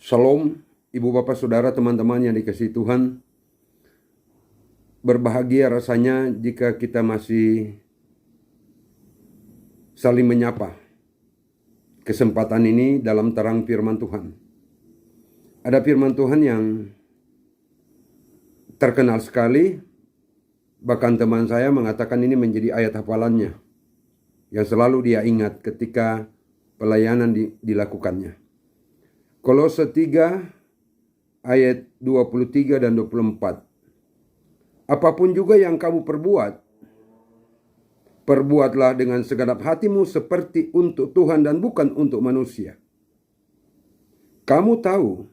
Shalom, Ibu Bapak Saudara teman-teman yang dikasihi Tuhan. Berbahagia rasanya jika kita masih saling menyapa kesempatan ini dalam terang firman Tuhan. Ada firman Tuhan yang terkenal sekali, bahkan teman saya mengatakan ini menjadi ayat hafalannya yang selalu dia ingat ketika pelayanan dilakukannya. Kolose 3 ayat 23 dan 24. Apapun juga yang kamu perbuat, perbuatlah dengan segenap hatimu seperti untuk Tuhan dan bukan untuk manusia. Kamu tahu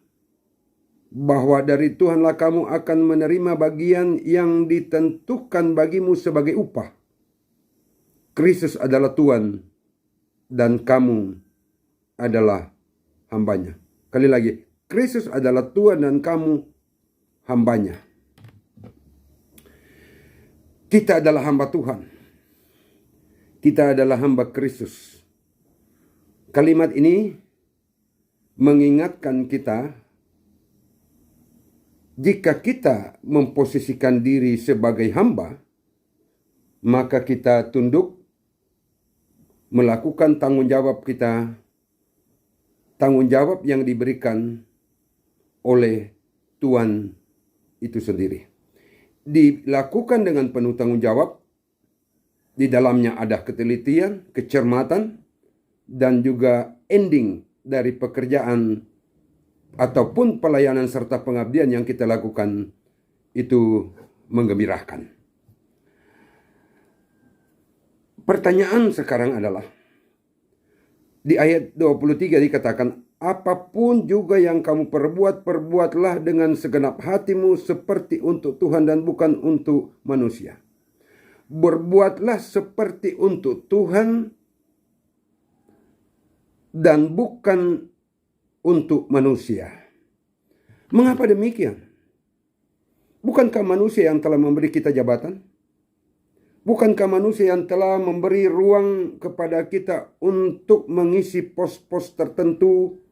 bahwa dari Tuhanlah kamu akan menerima bagian yang ditentukan bagimu sebagai upah. Kristus adalah Tuhan dan kamu adalah hambanya. Kali lagi, Kristus adalah Tuhan dan kamu hambanya. Kita adalah hamba Tuhan. Kita adalah hamba Kristus. Kalimat ini mengingatkan kita, jika kita memposisikan diri sebagai hamba, maka kita tunduk melakukan tanggung jawab kita, tanggung jawab yang diberikan oleh Tuhan itu sendiri. Dilakukan dengan penuh tanggung jawab, di dalamnya ada ketelitian, kecermatan, dan juga ending dari pekerjaan ataupun pelayanan serta pengabdian yang kita lakukan itu menggembirakan. Pertanyaan sekarang adalah, di ayat 23 dikatakan, apapun juga yang kamu perbuat, perbuatlah dengan segenap hatimu seperti untuk Tuhan dan bukan untuk manusia. Berbuatlah seperti untuk Tuhan dan bukan untuk manusia. Mengapa demikian? Bukankah manusia yang telah memberi kita jabatan? Bukankah manusia yang telah memberi ruang kepada kita untuk mengisi pos-pos tertentu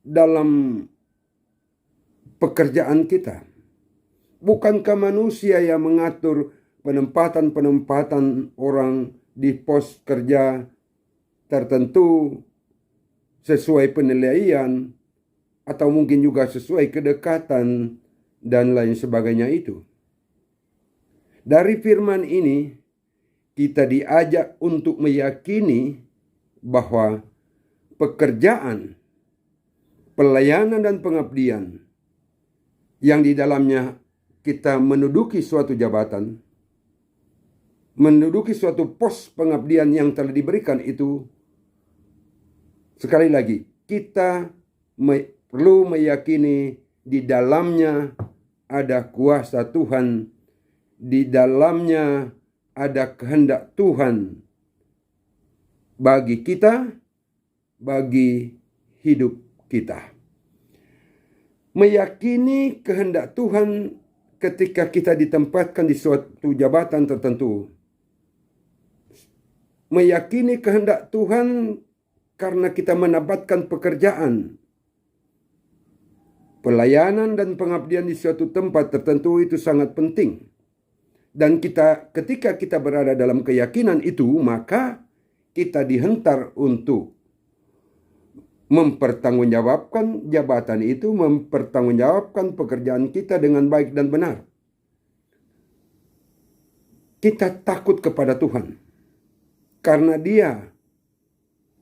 dalam pekerjaan kita? Bukankah manusia yang mengatur penempatan-penempatan orang di pos kerja tertentu sesuai penilaian atau mungkin juga sesuai kedekatan dan lain sebagainya itu? Dari firman ini, kita diajak untuk meyakini bahwa pekerjaan, pelayanan dan pengabdian yang di dalamnya kita menduduki suatu jabatan, menduduki suatu pos pengabdian yang telah diberikan itu, sekali lagi, kita perlu meyakini di dalamnya ada kuasa Tuhan, di dalamnya ada kehendak Tuhan bagi kita, bagi hidup kita. Meyakini kehendak Tuhan ketika kita ditempatkan di suatu jabatan tertentu. Meyakini kehendak Tuhan karena kita mendapatkan pekerjaan, pelayanan dan pengabdian di suatu tempat tertentu itu sangat penting. Dan ketika kita berada dalam keyakinan itu, maka kita dihentar untuk mempertanggungjawabkan jabatan itu, mempertanggungjawabkan pekerjaan kita dengan baik dan benar. Kita takut kepada Tuhan karena Dia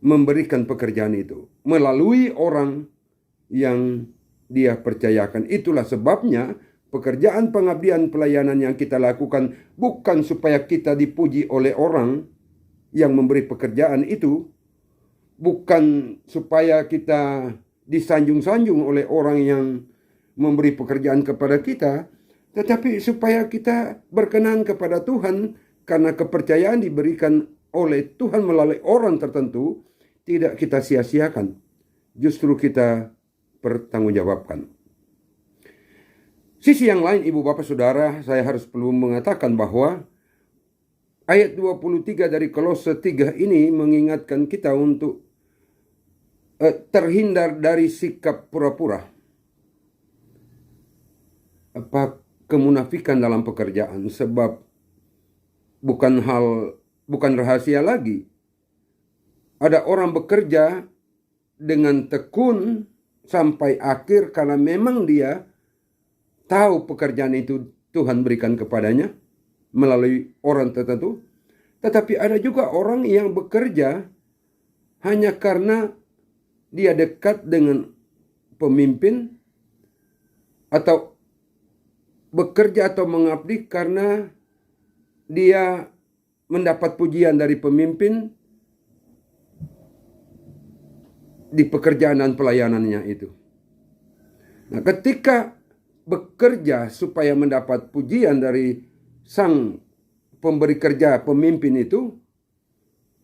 memberikan pekerjaan itu melalui orang yang Dia percayakan. Itulah sebabnya pekerjaan pengabdian pelayanan yang kita lakukan bukan supaya kita dipuji oleh orang yang memberi pekerjaan itu, bukan supaya kita disanjung-sanjung oleh orang yang memberi pekerjaan kepada kita, tetapi supaya kita berkenan kepada Tuhan karena kepercayaan diberikan oleh Tuhan melalui orang tertentu, tidak kita sia-siakan, justru kita pertanggungjawabkan. Sisi yang lain, Ibu Bapak Saudara, saya harus perlu mengatakan bahwa ayat 23 dari Kolose 3 ini mengingatkan kita untuk terhindar dari sikap pura-pura, kemunafikan dalam pekerjaan, sebab bukan rahasia lagi. Ada orang bekerja dengan tekun sampai akhir karena memang dia tahu pekerjaan itu Tuhan berikan kepadanya melalui orang tertentu. Tetapi ada juga orang yang bekerja hanya karena dia dekat dengan pemimpin, atau bekerja atau mengabdi karena dia mendapat pujian dari pemimpin di pekerjaan dan pelayanannya itu. Nah, ketika bekerja supaya mendapat pujian dari sang pemberi kerja, pemimpin itu,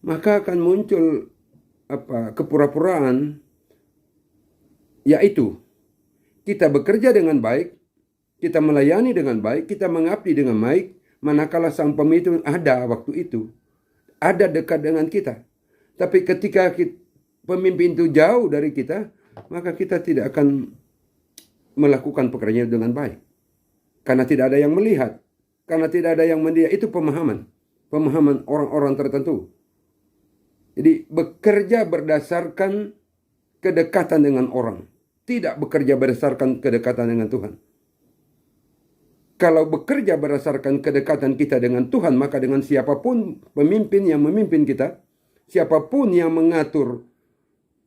maka akan muncul kepura-puraan, yaitu kita bekerja dengan baik, kita melayani dengan baik, kita mengabdi dengan baik, manakala sang pemimpin ada waktu itu, ada dekat dengan kita. Tapi ketika pemimpin itu jauh dari kita, maka kita tidak akan melakukan pekerjaan dengan baik. Karena tidak ada yang melihat, karena tidak ada yang mendidik. Itu pemahaman orang-orang tertentu. Jadi bekerja berdasarkan kedekatan dengan orang, tidak bekerja berdasarkan kedekatan dengan Tuhan. Kalau bekerja berdasarkan kedekatan kita dengan Tuhan, maka dengan siapapun pemimpin yang memimpin kita, siapapun yang mengatur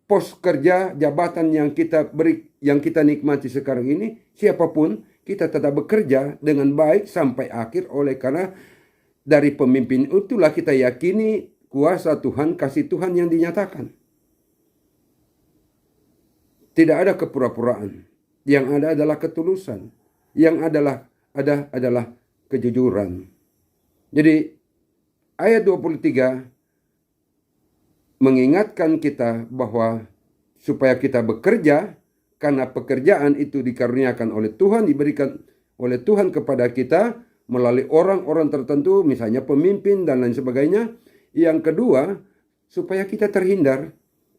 pos kerja, jabatan yang kita beri, yang kita nikmati sekarang ini, siapapun, kita tetap bekerja dengan baik sampai akhir. Oleh karena dari pemimpin itulah kita yakini kuasa Tuhan, kasih Tuhan yang dinyatakan. Tidak ada kepura-puraan. Yang ada adalah ketulusan. Yang adalah kejujuran. Jadi ayat 23 mengingatkan kita bahwa supaya kita bekerja, karena pekerjaan itu dikaruniakan oleh Tuhan, diberikan oleh Tuhan kepada kita melalui orang-orang tertentu, misalnya pemimpin dan lain sebagainya. Yang kedua, supaya kita terhindar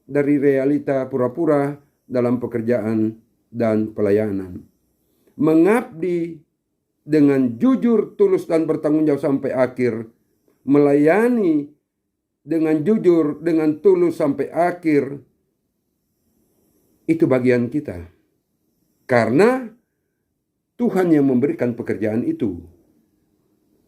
dari realita pura-pura dalam pekerjaan dan pelayanan. Mengabdi dengan jujur, tulus, dan bertanggung jawab sampai akhir. Melayani dengan jujur, dengan tulus sampai akhir. Itu bagian kita. Karena Tuhan yang memberikan pekerjaan itu.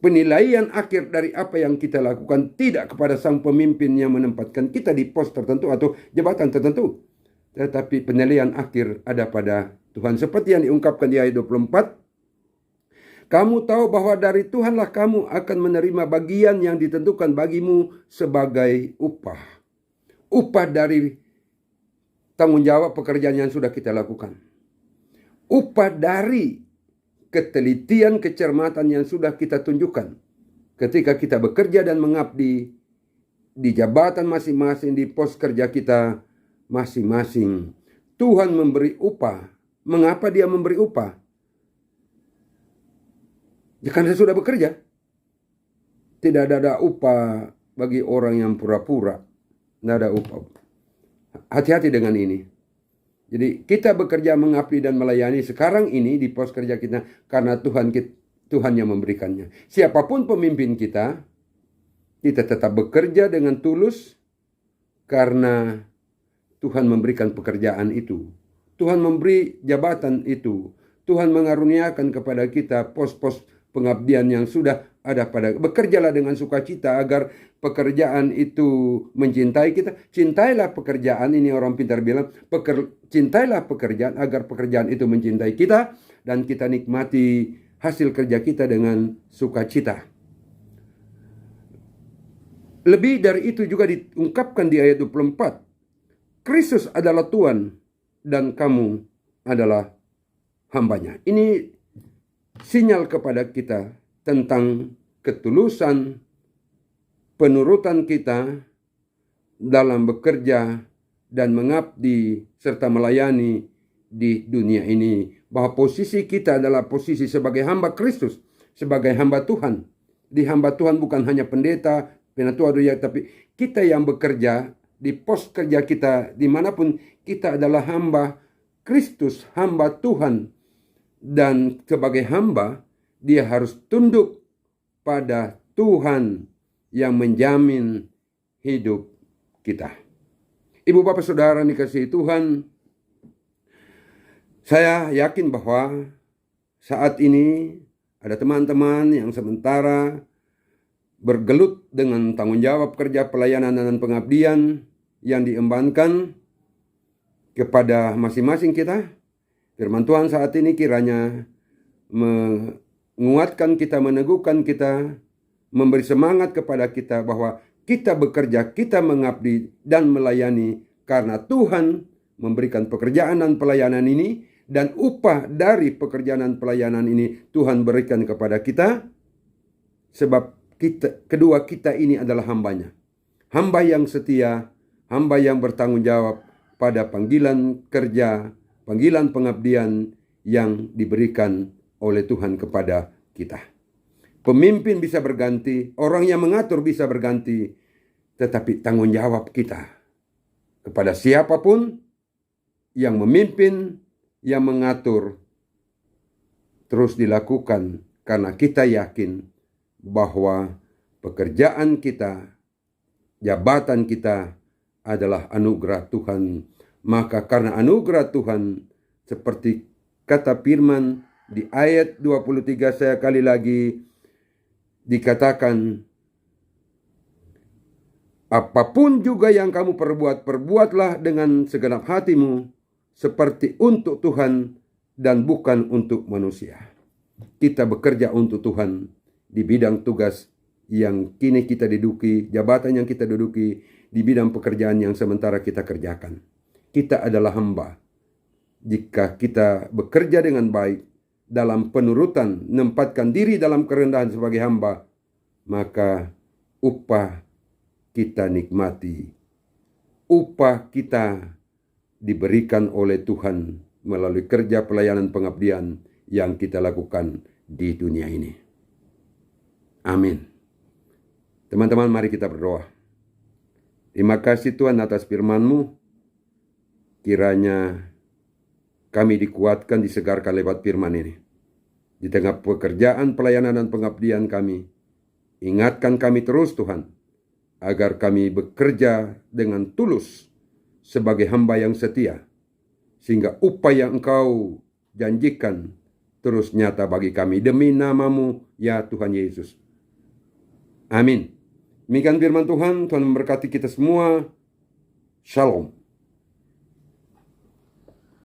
Penilaian akhir dari apa yang kita lakukan tidak kepada sang pemimpin yang menempatkan kita di pos tertentu atau jabatan tertentu. Tetapi penilaian akhir ada pada Tuhan. Seperti yang diungkapkan di ayat 24. Kamu tahu bahwa dari Tuhanlah kamu akan menerima bagian yang ditentukan bagimu sebagai upah. Upah dari tanggung jawab pekerjaan yang sudah kita lakukan. Upah dari ketelitian, kecermatan yang sudah kita tunjukkan. Ketika kita bekerja dan mengabdi di jabatan masing-masing, di pos kerja kita masing-masing. Tuhan memberi upah. Mengapa dia memberi upah? Ya, karena sudah bekerja. Tidak ada upah bagi orang yang pura-pura. Tidak ada upah. Hati-hati dengan ini. Jadi kita bekerja, mengabdi dan melayani sekarang ini di pos kerja kita karena Tuhan yang memberikannya. Siapapun pemimpin kita tetap bekerja dengan tulus karena Tuhan memberikan pekerjaan itu. Tuhan memberi jabatan itu. Tuhan mengaruniakan kepada kita pos-pos pengabdian yang sudah ada pada. Bekerjalah dengan sukacita agar pekerjaan itu mencintai kita. Cintailah pekerjaan, ini orang pintar bilang, cintailah pekerjaan agar pekerjaan itu mencintai kita dan kita nikmati hasil kerja kita dengan sukacita. Lebih dari itu juga diungkapkan di ayat 24. Kristus adalah Tuhan dan kamu adalah hambanya. Ini sinyal kepada kita tentang ketulusan penurutan kita dalam bekerja dan mengabdi serta melayani di dunia ini. Bahwa posisi kita adalah posisi sebagai hamba Kristus, sebagai hamba Tuhan. Di hamba Tuhan bukan hanya pendeta, penatua doya, tapi kita yang bekerja di pos kerja kita, dimanapun kita adalah hamba Kristus, hamba Tuhan. Dan sebagai hamba, dia harus tunduk pada Tuhan yang menjamin hidup kita. Ibu bapak saudara dikasihi Tuhan, saya yakin bahwa saat ini ada teman-teman yang sementara bergelut dengan tanggung jawab kerja pelayanan dan pengabdian yang diembankan kepada masing-masing kita. Firman Tuhan saat ini kiranya menguatkan kita, meneguhkan kita, memberi semangat kepada kita bahwa kita bekerja, kita mengabdi dan melayani karena Tuhan memberikan pekerjaan dan pelayanan ini, dan upah dari pekerjaan dan pelayanan ini Tuhan berikan kepada kita, sebab kedua kita ini adalah hambanya. Hamba yang setia, hamba yang bertanggung jawab pada panggilan kerja, panggilan pengabdian yang diberikan oleh Tuhan kepada kita. Pemimpin bisa berganti, orang yang mengatur bisa berganti, tetapi tanggung jawab kita kepada siapapun yang memimpin, yang mengatur, terus dilakukan karena kita yakin bahwa pekerjaan kita, jabatan kita adalah anugerah Tuhan. Maka karena anugerah Tuhan, seperti kata firman di ayat 23, saya kali lagi dikatakan, apapun juga yang kamu perbuat, perbuatlah dengan segenap hatimu, seperti untuk Tuhan dan bukan untuk manusia. Kita bekerja untuk Tuhan di bidang tugas yang kini kita duduki, jabatan yang kita duduki, di bidang pekerjaan yang sementara kita kerjakan. Kita adalah hamba. Jika kita bekerja dengan baik, dalam penurutan, menempatkan diri dalam kerendahan sebagai hamba, maka upah kita nikmati. Upah kita diberikan oleh Tuhan melalui kerja pelayanan pengabdian yang kita lakukan di dunia ini. Amin. Teman-teman, mari kita berdoa. Terima kasih Tuhan atas firman-Mu. Kiranya kami dikuatkan, disegarkan lewat firman ini. Di tengah pekerjaan, pelayanan, dan pengabdian kami, ingatkan kami terus Tuhan, agar kami bekerja dengan tulus sebagai hamba yang setia, sehingga upah yang Engkau janjikan terus nyata bagi kami. Demi nama-Mu, ya Tuhan Yesus. Amin. Demikian firman Tuhan. Tuhan memberkati kita semua. Shalom.